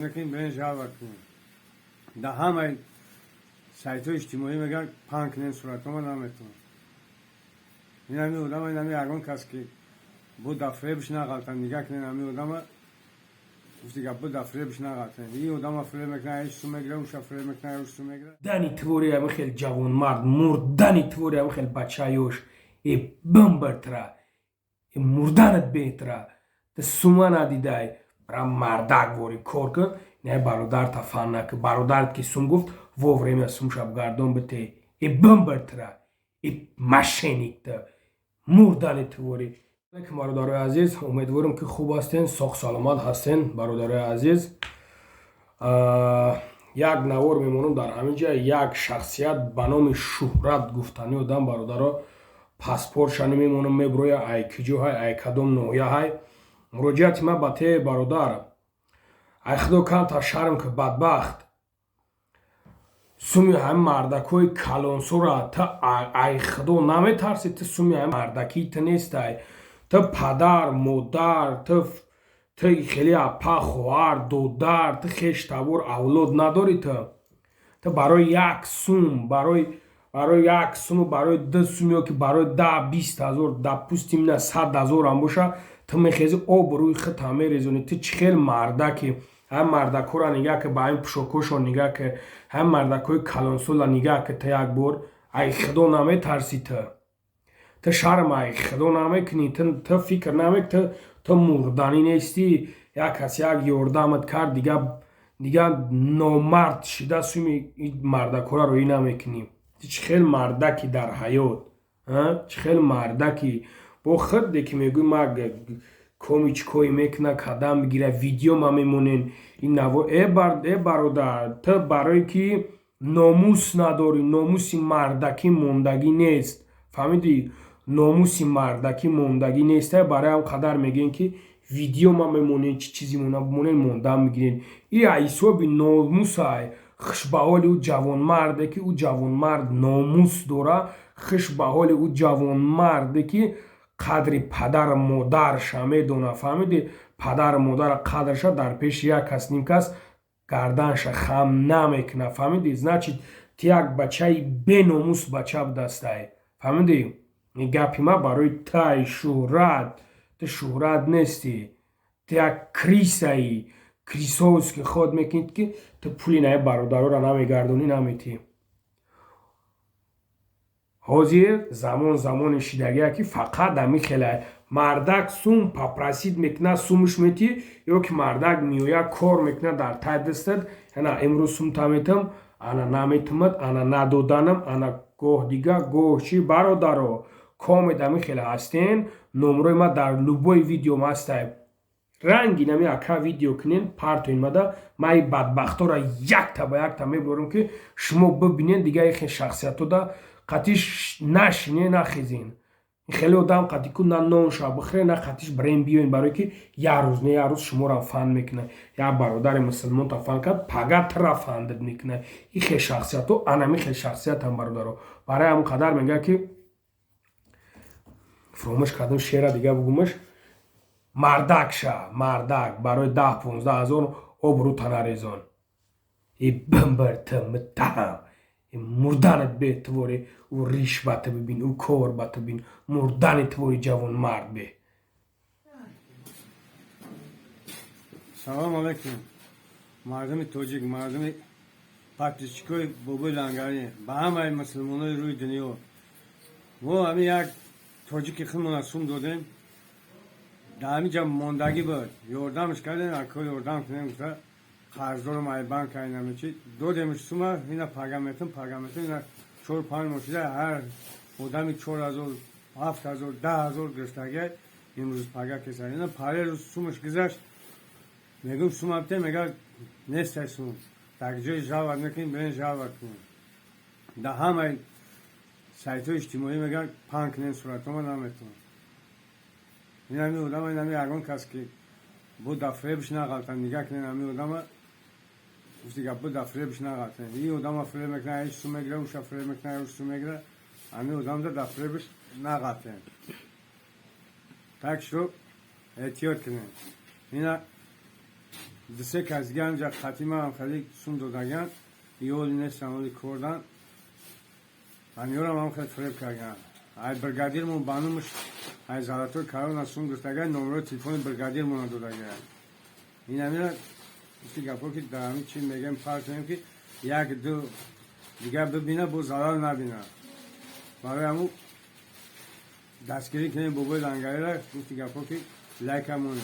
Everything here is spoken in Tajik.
Bakın ben cevap bakıyorum. Daha mı sayto içtimai megar panknen suratıma devam ettim. İnanmi odama inanmi agon kaski bu dafre bişna kaltan nigak inanmi odama usti bu dafre bişna kaltan. İyi odama fre mekna iş sumegre uşa fre mekna iş sumegre. دانی توری هم خیلی جوان مرد مردنی توری هم خیلی بچه‌یوش ای بمبرترا ای مردنت بهتره ده سومن دیدای برام مردک وری کار نه برادر تا فن که برادرت که سوم گفت ووریم سوم شب گردون بته ای بمبرترا ای مشینیک ده مردنی توری که برادرای عزیز امیدوارم که خوب هستین ساق سلامت هستین برادرای عزیز як навор мемонам дар ҳамин ҷо як шахсият ба номи шӯҳрат гуфтани одам бародаро паспортша намемонам меброя ай киҷо ҳай ай кадом ноҳия ҳай муроҷиати ман ба те бародар ай худо канта шарм ки бадбахт суми ҳамин мардакҳои калонсора та ай худо наметарси ти суми ҳамин мардакӣ ти нестай ти падар модар ти хеле апа хоҳар додар ти хештавор авлод надорӣ ти барои як сум барои як суму барои 2 сум ё ки барои 10-20 ҳазор дар пӯсти мина 100 ҳазор ҳам боша ти мехезӣ об рӯи худта мерезонӣ ти чӣ хел мардаке ҳам мардакҳоро нигаҳ ки ба ҳамин пӯшокҳошо нигаҳ ки ҳам мардакҳои калонсола нигаҳ ки ти як бор ай худо наметарсӣ ти шарм ай худо намекунӣ ти фикр намекунӣ تو مردنی نیستی یک کسی یک یاردمت کرد دیگه نامرد شده سومی این مردکورا روی نمیکنیم چه خیلی مردکی در حیات چه خیلی مردکی با خود دیگه میگوی ما کومیچکوی میکنه کدام بگیره ویدیو ما میمونین این نوع ای برادر تو برای که ناموس نداری ناموسی مردکی موندگی نیست فهمیدی ناموسی مردکی موندگی نیسته برای هم قدر میگین که ویدیو ما میمونین چی چیزی مونین موندن میگیرین این حسابی ناموس های خش به حال او جوان مرده که او جوان مرد ناموس داره خش به حال او جوان مرده که قدر پدر مادرش میدونه فهمیدی پدر مادر قدرش در پیش یک کس نیم کس گردنش خم نمیکنه فهمیدی значит ти یک بچه بی ناموس بچه بدسته فهمیدی این گپی ما برای تای شهرت تو شهرت نیستی تو یک کریسایی کریساوست که خود میکنید که تو پولی نه برادرها را نمیگردونی نمیتی حاضر زمان شیدگی که فقط دمی خیلی مردک سوم پاپرسید میکنه سومش میتی یا که مردک میویا کار میکنه در تای دستد انا امروز سوم تمیتم انا نمیتمد انا ندادنم انا گوه دیگه گوه چی برادرها کام دمی خیلی هستین نمره ما در لوبای ویدیو ما هستیم رنگی نمی اکا ویدیو کنین پارتوین ما دا ما ای بدبخت ها را یک تا میبرم که شما ببینین دیگه ای خیلی شخصیت ها دا قطیش نشینه نخیزین خیلی آدم قطی کن نه نان شا بخیره نه قطیش برین بیوین برای که یه روز شما را فن میکنه یا برادر مسلمان تا فن کرد پگه تر فندد میکنه این خیلی شخصیت ها انمی خیلی شخصیت هم برادر ها برای همون قدر میگه که فراموش کردم شعر دیگه بگومش مردک شه مردک برای 10-15 هزار آبرو تنریزان ای بمبرت متهم ای مردنت به توری او ریشبت ببین او کار بت ببین مردن توری جوان مرد به سلام علیکم مردم توجیک مردم پاکستانی بابای لنگری با همه مسلمانای روی دنیا و همین یک توجیکی خیلی مناسوم دادیم در همینجا موندگی بود یاردمش کردیم اکو یاردم کنیم گفته قرضدار مای بانک این همه چی دادیمش سومه اینا پاگامتون اینا 4-5 ماشیده هر آدمی 4,000 7,000 10,000 گرفتگی امروز پاگا کسر اینا پاره روز سومش گذشت میگم سوم بته میگه نیست سوم در جای جواب نکنیم برین جواب کنیم در همه سایت‌های اجتماعی میگن پانکنن صورتما نمیتون این همی آدم این همی اگون کس که بود دفره بش نغلطن نگه کنین همی آدم گفتی که بود دفره بش نغلطن این آدم فره میکنه ایش سو میگره اوش فره میکنه ایش سو میگره همی آدم در دفره بش نغلطن تک شو احتیاط کنین این دسته کسی همجا خطیمه هم خیلی سون دادگن یولی نیستن ولی کردن همیورم هم خیلی فریب کردن ای برگادیرمون بانومش ای زالاتور کارون از سون گفتگن نمره تلفن برگادیرمون دادگن این همیره ایسی گفت که در همین چی میگم فرض کنیم که یک دو دیگه ببینه با زلال نبینه برای همون دستگیری کنیم بابای لنگری را گفتی گفت که لایک همونه